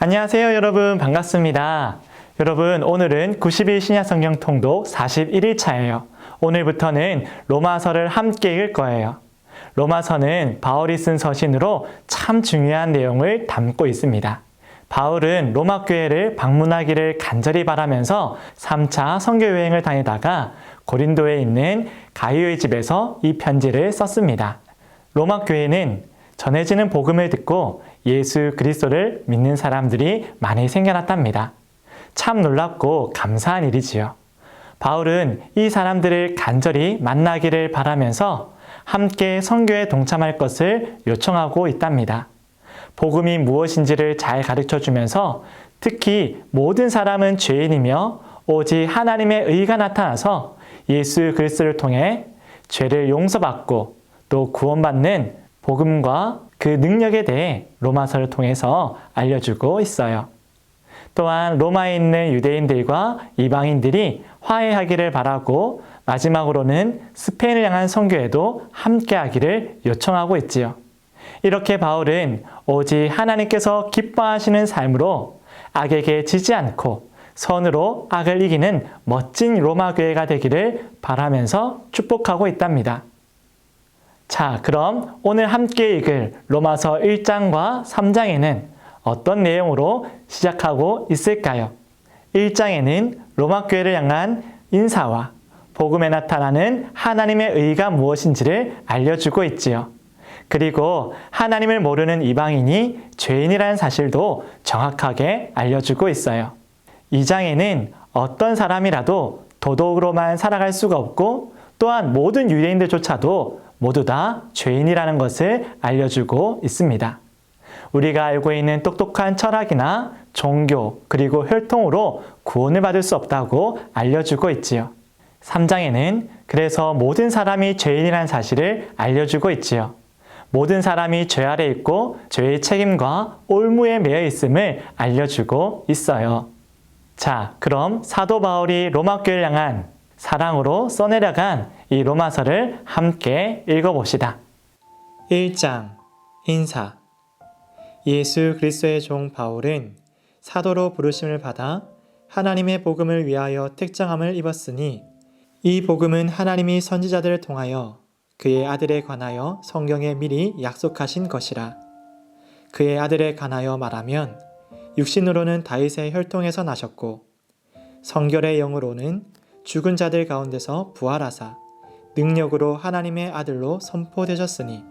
안녕하세요 여러분, 반갑습니다. 여러분, 오늘은 90일 신약성경 통독 41일차예요. 오늘부터는 로마서를 함께 읽을 거예요. 로마서는 바울이 쓴 서신으로 참 중요한 내용을 담고 있습니다. 바울은 로마 교회를 방문하기를 간절히 바라면서 3차 선교 여행을 다니다가 고린도에 있는 가이오의 집에서 이 편지를 썼습니다. 로마 교회는 전해지는 복음을 듣고 예수 그리스도를 믿는 사람들이 많이 생겨났답니다. 참 놀랍고 감사한 일이지요. 바울은 이 사람들을 간절히 만나기를 바라면서 함께 선교에 동참할 것을 요청하고 있답니다. 복음이 무엇인지를 잘 가르쳐주면서 특히 모든 사람은 죄인이며 오직 하나님의 의가 나타나서 예수 그리스도를 통해 죄를 용서받고 또 구원받는 복음과 그 능력에 대해 로마서를 통해서 알려주고 있어요. 또한 로마에 있는 유대인들과 이방인들이 화해하기를 바라고 마지막으로는 스페인을 향한 선교에도 함께하기를 요청하고 있지요. 이렇게 바울은 오직 하나님께서 기뻐하시는 삶으로 악에게 지지 않고 선으로 악을 이기는 멋진 로마 교회가 되기를 바라면서 축복하고 있답니다. 자, 그럼 오늘 함께 읽을 로마서 1장과 3장에는 어떤 내용으로 시작하고 있을까요? 1장에는 로마 교회를 향한 인사와 복음에 나타나는 하나님의 의가 무엇인지를 알려주고 있지요. 그리고 하나님을 모르는 이방인이 죄인이라는 사실도 정확하게 알려주고 있어요. 2장에는 어떤 사람이라도 도덕으로만 살아갈 수가 없고 또한 모든 유대인들조차도 모두 다 죄인이라는 것을 알려주고 있습니다. 우리가 알고 있는 똑똑한 철학이나 종교 그리고 혈통으로 구원을 받을 수 없다고 알려주고 있지요. 3장에는 그래서 모든 사람이 죄인이라는 사실을 알려주고 있지요. 모든 사람이 죄 아래 있고 죄의 책임과 올무에 매여 있음을 알려주고 있어요. 자, 그럼 사도 바울이 로마 교회를 향한 사랑으로 써내려간 이 로마서를 함께 읽어봅시다. 1장 인사. 예수 그리스도의 종 바울은 사도로 부르심을 받아 하나님의 복음을 위하여 택정함을 입었으니 이 복음은 하나님이 선지자들을 통하여 그의 아들에 관하여 성경에 미리 약속하신 것이라. 그의 아들에 관하여 말하면 육신으로는 다윗의 혈통에서 나셨고 성결의 영으로는 죽은 자들 가운데서 부활하사 능력으로 하나님의 아들로 선포되셨으니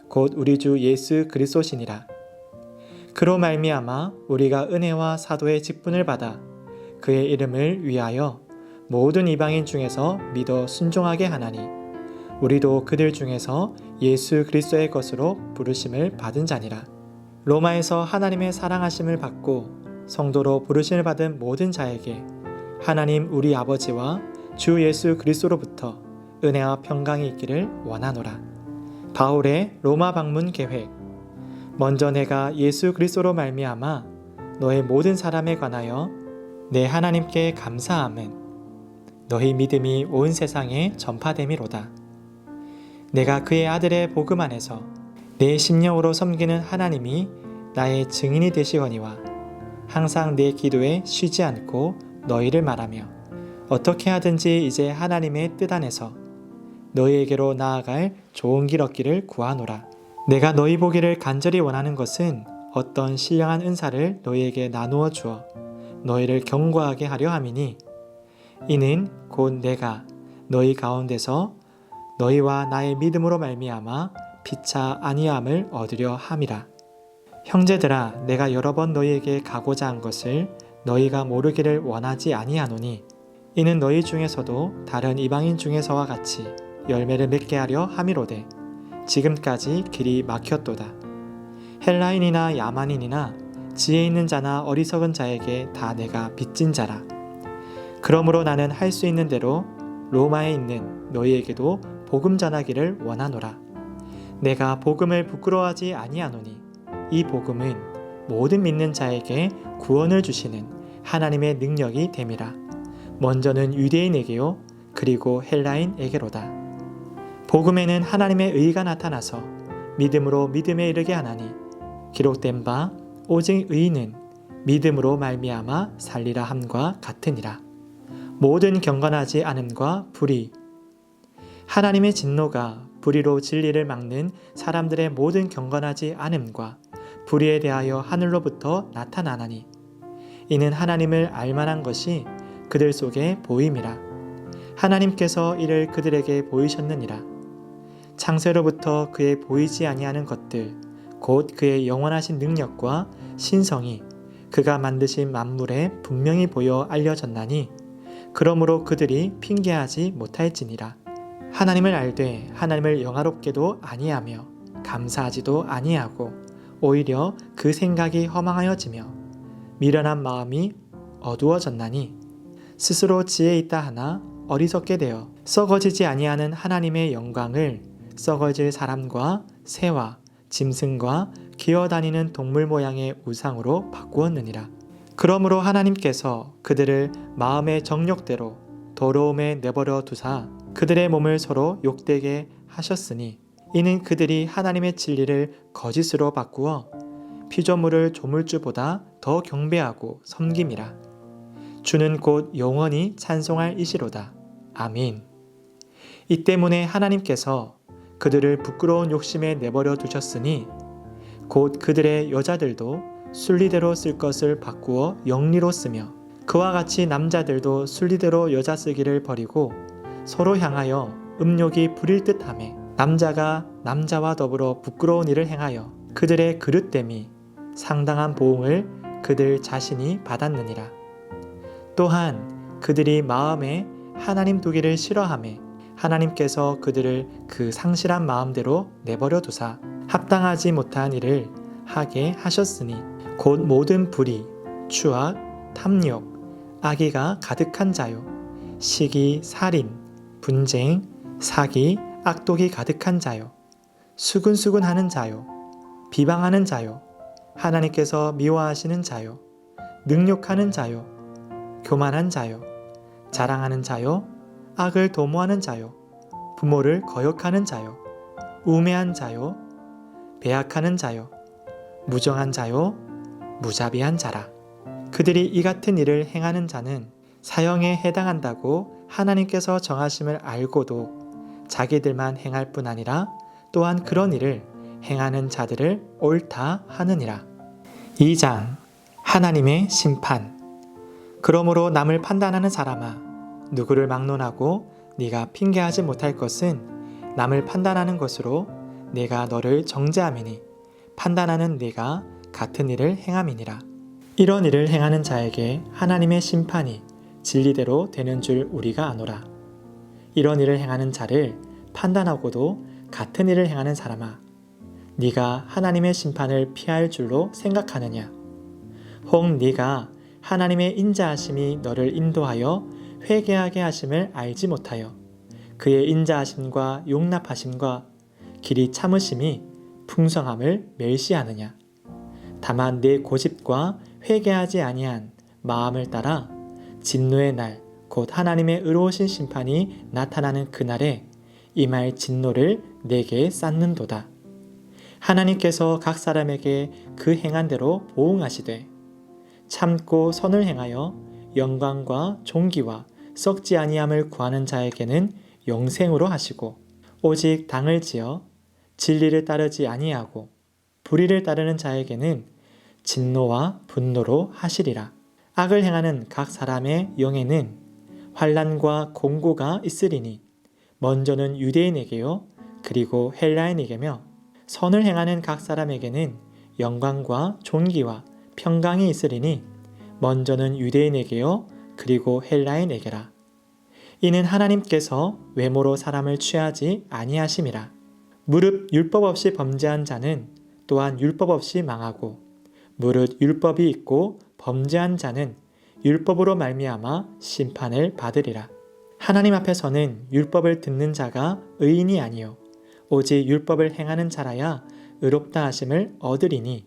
곧 우리 주 예수 그리스도시니라. 그로 말미암아 우리가 은혜와 사도의 직분을 받아 그의 이름을 위하여 모든 이방인 중에서 믿어 순종하게 하나니 우리도 그들 중에서 예수 그리스도의 것으로 부르심을 받은 자니라. 로마에서 하나님의 사랑하심을 받고 성도로 부르심을 받은 모든 자에게 하나님 우리 아버지와 주 예수 그리스도로부터 은혜와 평강이 있기를 원하노라. 바울의 로마 방문 계획. 먼저 내가 예수 그리스도로 말미암아 너의 모든 사람에 관하여 내 하나님께 감사함은 너희 믿음이 온 세상에 전파됨이로다. 내가 그의 아들의 복음 안에서 내 심령으로 섬기는 하나님이 나의 증인이 되시거니와 항상 내 기도에 쉬지 않고 너희를 말하며 어떻게 하든지 이제 하나님의 뜻 안에서 너희에게로 나아갈 좋은 길 얻기를 구하노라. 내가 너희 보기를 간절히 원하는 것은 어떤 신령한 은사를 너희에게 나누어 주어 너희를 견고하게 하려 함이니 이는 곧 내가 너희 가운데서 너희와 나의 믿음으로 말미암아 피차 아니함을 얻으려 함이라. 형제들아, 내가 여러 번 너희에게 가고자 한 것을 너희가 모르기를 원하지 아니하노니 이는 너희 중에서도 다른 이방인 중에서와 같이 열매를 맺게 하려 함이로되 지금까지 길이 막혔도다. 헬라인이나 야만인이나 지혜 있는 자나 어리석은 자에게 다 내가 빚진 자라. 그러므로 나는 할 수 있는 대로 로마에 있는 너희에게도 복음 전하기를 원하노라. 내가 복음을 부끄러워하지 아니하노니 이 복음은 모든 믿는 자에게 구원을 주시는 하나님의 능력이 됨이라. 먼저는 유대인에게요 그리고 헬라인에게로다. 복음에는 하나님의 의가 나타나서 믿음으로 믿음에 이르게 하나니 기록된 바 오직 의인은 믿음으로 말미암아 살리라 함과 같으니라. 모든 경건하지 않음과 불의. 하나님의 진노가 불의로 진리를 막는 사람들의 모든 경건하지 않음과 불의에 대하여 하늘로부터 나타나나니 이는 하나님을 알만한 것이 그들 속에 보임이라. 하나님께서 이를 그들에게 보이셨느니라. 창세로부터 그의 보이지 아니하는 것들 곧 그의 영원하신 능력과 신성이 그가 만드신 만물에 분명히 보여 알려졌나니 그러므로 그들이 핑계하지 못할지니라. 하나님을 알되 하나님을 영화롭게도 아니하며 감사하지도 아니하고 오히려 그 생각이 허망하여지며 미련한 마음이 어두워졌나니 스스로 지혜 있다 하나 어리석게 되어 썩어지지 아니하는 하나님의 영광을 썩어질 사람과 새와 짐승과 기어다니는 동물 모양의 우상으로 바꾸었느니라. 그러므로 하나님께서 그들을 마음의 정욕대로 더러움에 내버려 두사 그들의 몸을 서로 욕되게 하셨으니 이는 그들이 하나님의 진리를 거짓으로 바꾸어 피조물을 조물주보다 더 경배하고 섬김이라. 주는 곧 영원히 찬송할 이시로다. 아멘. 이 때문에 하나님께서 그들을 부끄러운 욕심에 내버려 두셨으니 곧 그들의 여자들도 순리대로 쓸 것을 바꾸어 영리로 쓰며 그와 같이 남자들도 순리대로 여자 쓰기를 버리고 서로 향하여 음욕이 부릴 듯하며 남자가 남자와 더불어 부끄러운 일을 행하여 그들의 그릇됨이 상당한 보응을 그들 자신이 받았느니라. 또한 그들이 마음에 하나님 두기를 싫어하며 하나님께서 그들을 그 상실한 마음대로 내버려 두사 합당하지 못한 일을 하게 하셨으니 곧 모든 불의, 추악, 탐욕, 악의가 가득한 자요 시기, 살인, 분쟁, 사기, 악독이 가득한 자요 수근수근하는 자요 비방하는 자요 하나님께서 미워하시는 자요 능욕하는 자요 교만한 자요 자랑하는 자요 악을 도모하는 자요 부모를 거역하는 자요 우매한 자요 배악하는 자요 무정한 자요 무자비한 자라. 그들이 이 같은 일을 행하는 자는 사형에 해당한다고 하나님께서 정하심을 알고도 자기들만 행할 뿐 아니라 또한 그런 일을 행하는 자들을 옳다 하느니라. 2장 하나님의 심판. 그러므로 남을 판단하는 사람아 누구를 막론하고 네가 핑계하지 못할 것은 남을 판단하는 것으로 내가 너를 정죄함이니 판단하는 네가 같은 일을 행함이니라. 이런 일을 행하는 자에게 하나님의 심판이 진리대로 되는 줄 우리가 아노라. 이런 일을 행하는 자를 판단하고도 같은 일을 행하는 사람아 네가 하나님의 심판을 피할 줄로 생각하느냐. 혹 네가 하나님의 인자하심이 너를 인도하여 회개하게 하심을 알지 못하여 그의 인자하심과 용납하심과 길이 참으심이 풍성함을 멸시하느냐. 다만 내 고집과 회개하지 아니한 마음을 따라 진노의 날 곧 하나님의 의로우신 심판이 나타나는 그날에 임할 진노를 내게 쌓는도다. 하나님께서 각 사람에게 그 행한 대로 보응하시되 참고 선을 행하여 영광과 존귀와 썩지 아니함을 구하는 자에게는 영생으로 하시고 오직 당을 지어 진리를 따르지 아니하고 불의를 따르는 자에게는 진노와 분노로 하시리라. 악을 행하는 각 사람의 영에는 환난과 공고가 있으리니 먼저는 유대인에게요 그리고 헬라인에게며 선을 행하는 각 사람에게는 영광과 존귀와 평강이 있으리니 먼저는 유대인에게요 그리고 헬라인에게라. 이는 하나님께서 외모로 사람을 취하지 아니하심이라. 무릇 율법 없이 범죄한 자는 또한 율법 없이 망하고 무릇 율법이 있고 범죄한 자는 율법으로 말미암아 심판을 받으리라. 하나님 앞에서는 율법을 듣는 자가 의인이 아니요 오직 율법을 행하는 자라야 의롭다 하심을 얻으리니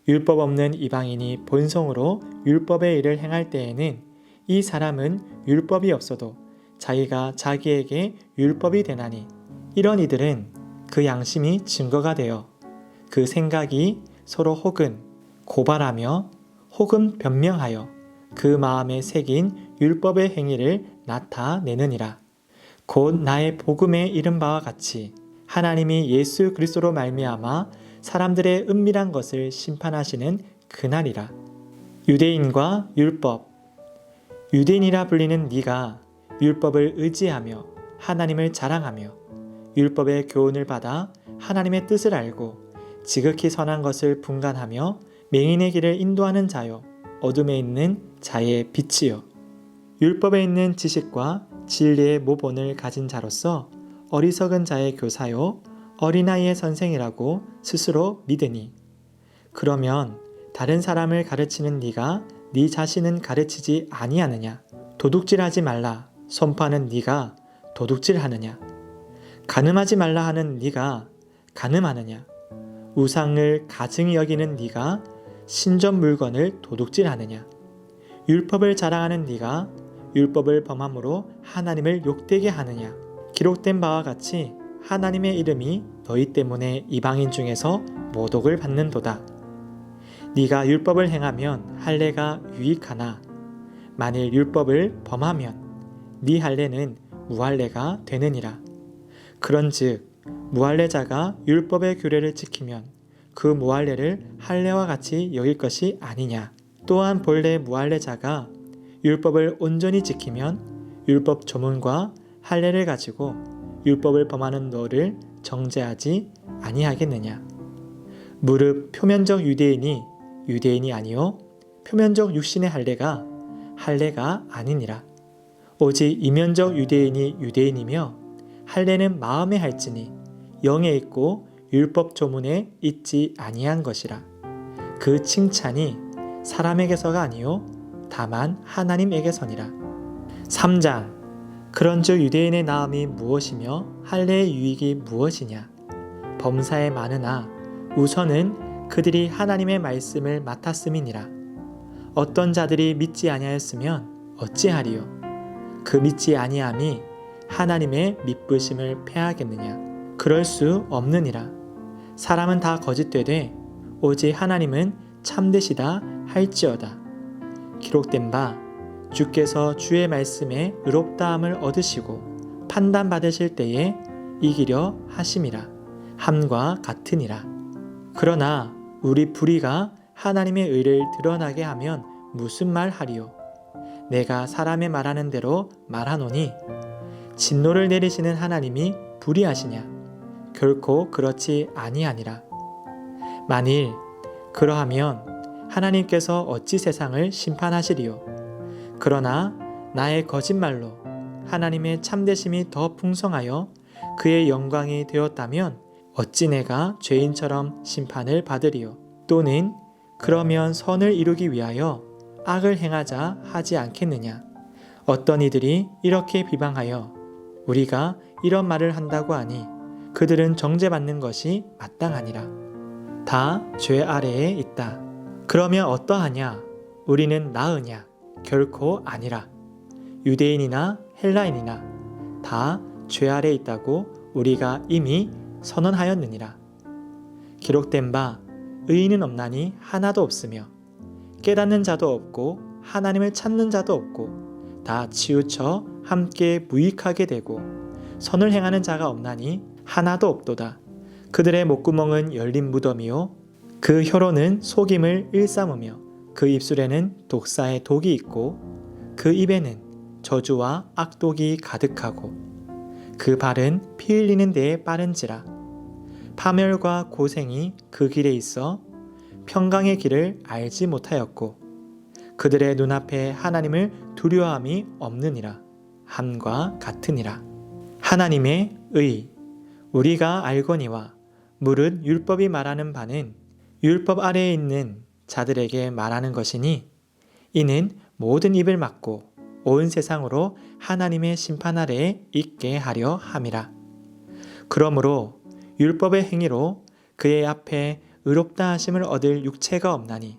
율법 없는 이방인이 본성으로 율법의 일을 행할 때에는 이 사람은 율법이 없어도 자기가 자기에게 율법이 되나니 이런 이들은 그 양심이 증거가 되어 그 생각이 서로 혹은 고발하며 혹은 변명하여 그 마음에 새긴 율법의 행위를 나타내느니라. 곧 나의 복음에 이른 바와 같이 하나님이 예수 그리스도로 말미암아 사람들의 은밀한 것을 심판하시는 그날이라. 유대인과 율법. 유대인이라 불리는 네가 율법을 의지하며 하나님을 자랑하며 율법의 교훈을 받아 하나님의 뜻을 알고 지극히 선한 것을 분간하며 맹인의 길을 인도하는 자요 어둠에 있는 자의 빛이요. 율법에 있는 지식과 진리의 모본을 가진 자로서 어리석은 자의 교사요 어린아이의 선생이라고 스스로 믿으니, 그러면 다른 사람을 가르치는 네가 네 자신은 가르치지 아니하느냐? 도둑질하지 말라 선포하는 네가 도둑질하느냐? 간음하지 말라 하는 네가 간음하느냐? 우상을 가증히 여기는 네가 신전 물건을 도둑질하느냐? 율법을 자랑하는 네가 율법을 범함으로 하나님을 욕되게 하느냐? 기록된 바와 같이 하나님의 이름이 너희 때문에 이방인 중에서 모독을 받는도다. 네가 율법을 행하면 할례가 유익하나 만일 율법을 범하면 네 할례는 무할례가 되느니라. 그런즉 무할례자가 율법의 규례를 지키면 그 무할례를 할례와 같이 여길 것이 아니냐. 또한 본래 무할례자가 율법을 온전히 지키면 율법 조문과 할례를 가지고 율법을 범하는 너를 정죄하지 아니하겠느냐. 무릇 표면적 유대인이 유대인이 아니요 표면적 육신의 할례가 할례가 아니니라. 오직 이면적 유대인이 유대인이며 할례는 마음에 할지니 영에 있고 율법 조문에 있지 아니한 것이라. 그 칭찬이 사람에게서가 아니요 다만 하나님에게서니라. 3장. 그런즉 유대인의 나음이 무엇이며 할례의 유익이 무엇이냐? 범사에 많으나 우선은 그들이 하나님의 말씀을 맡았음이니라. 어떤 자들이 믿지 아니하였으면 어찌하리요? 그 믿지 아니함이 하나님의 믿부심을 패하겠느냐? 그럴 수 없느니라. 사람은 다 거짓되되 오직 하나님은 참되시다 할지어다. 기록된 바 주께서 주의 말씀에 의롭다함을 얻으시고 판단받으실 때에 이기려 하심이라. 함과 같으니라. 그러나 우리 불의가 하나님의 의를 드러나게 하면 무슨 말 하리요? 내가 사람의 말하는 대로 말하노니 진노를 내리시는 하나님이 불의하시냐? 결코 그렇지 아니하니라. 만일 그러하면 하나님께서 어찌 세상을 심판하시리요? 그러나 나의 거짓말로 하나님의 참되심이 더 풍성하여 그의 영광이 되었다면 어찌 내가 죄인처럼 심판을 받으리요? 또는 그러면 선을 이루기 위하여 악을 행하자 하지 않겠느냐? 어떤 이들이 이렇게 비방하여 우리가 이런 말을 한다고 하니 그들은 정죄받는 것이 마땅하니라. 다 죄 아래에 있다. 그러면 어떠하냐? 우리는 나으냐? 결코 아니라. 유대인이나 헬라인이나 다 죄 아래에 있다고 우리가 이미 선언하였느니라. 기록된 바 의인은 없나니 하나도 없으며 깨닫는 자도 없고 하나님을 찾는 자도 없고 다 치우쳐 함께 무익하게 되고 선을 행하는 자가 없나니 하나도 없도다. 그들의 목구멍은 열린 무덤이요 그 혀로는 속임을 일삼으며 그 입술에는 독사의 독이 있고 그 입에는 저주와 악독이 가득하고 그 발은 피 흘리는 데에 빠른지라. 파멸과 고생이 그 길에 있어 평강의 길을 알지 못하였고 그들의 눈앞에 하나님을 두려워함이 없느니라. 함과 같으니라. 하나님의 의 우리가 알거니와 무릇 율법이 말하는 바는 율법 아래에 있는 자들에게 말하는 것이니 이는 모든 입을 막고 온 세상으로 하나님의 심판 아래에 있게 하려 함이라. 그러므로 율법의 행위로 그의 앞에 의롭다 하심을 얻을 육체가 없나니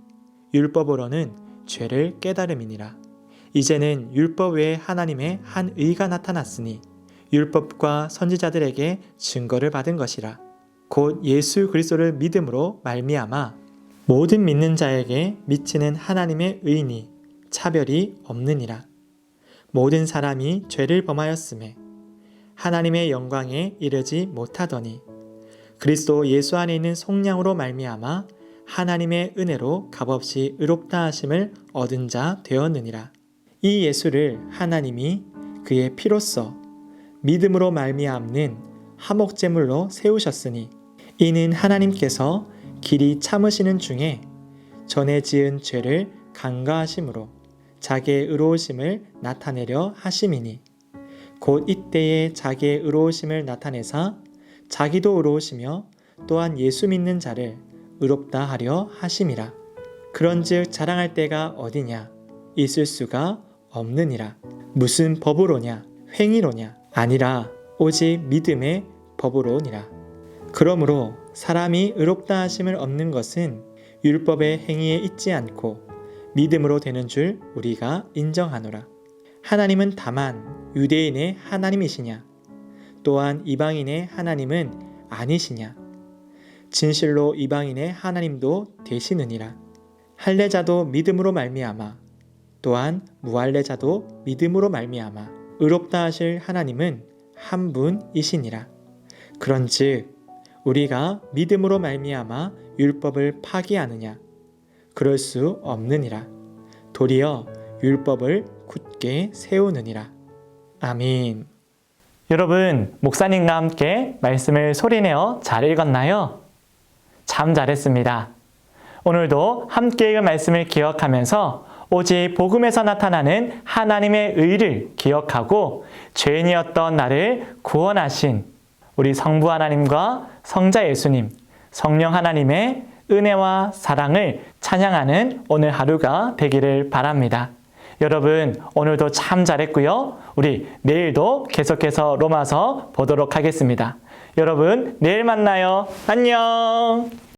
율법으로는 죄를 깨달음이니라. 이제는 율법 외에 하나님의 한 의가 나타났으니 율법과 선지자들에게 증거를 받은 것이라. 곧 예수 그리스도를 믿음으로 말미암아 모든 믿는 자에게 미치는 하나님의 의니 차별이 없느니라. 모든 사람이 죄를 범하였음에 하나님의 영광에 이르지 못하더니 그리스도 예수 안에 있는 속량으로 말미암아 하나님의 은혜로 값없이 의롭다 하심을 얻은 자 되었느니라. 이 예수를 하나님이 그의 피로써 믿음으로 말미암는 화목제물로 세우셨으니 이는 하나님께서 길이 참으시는 중에 전에 지은 죄를 간과하심으로 자기의 의로우심을 나타내려 하심이니 곧 이때에 자기의 의로우심을 나타내사 자기도 의로우시며 또한 예수 믿는 자를 의롭다 하려 하심이라. 그런즉 자랑할 때가 어디냐? 있을 수가 없느니라. 무슨 법으로냐? 행위로냐? 아니라 오직 믿음의 법으로니라. 그러므로 사람이 의롭다 하심을 얻는 것은 율법의 행위에 있지 않고 믿음으로 되는 줄 우리가 인정하노라. 하나님은 다만 유대인의 하나님이시냐? 또한 이방인의 하나님은 아니시냐? 진실로 이방인의 하나님도 되시느니라. 할례자도 믿음으로 말미암아 또한 무할례자도 믿음으로 말미암아 의롭다 하실 하나님은 한 분이시니라. 그런즉 우리가 믿음으로 말미암아 율법을 파기하느냐? 그럴 수 없느니라. 도리어 율법을 굳게 세우느니라. 아멘. 여러분, 목사님과 함께 말씀을 소리내어 잘 읽었나요? 참 잘했습니다. 오늘도 함께 읽은 말씀을 기억하면서 오직 복음에서 나타나는 하나님의 의를 기억하고 죄인이었던 나를 구원하신 우리 성부 하나님과 성자 예수님, 성령 하나님의 은혜와 사랑을 찬양하는 오늘 하루가 되기를 바랍니다. 여러분, 오늘도 참 잘했고요. 우리 내일도 계속해서 로마서 보도록 하겠습니다. 여러분, 내일 만나요. 안녕.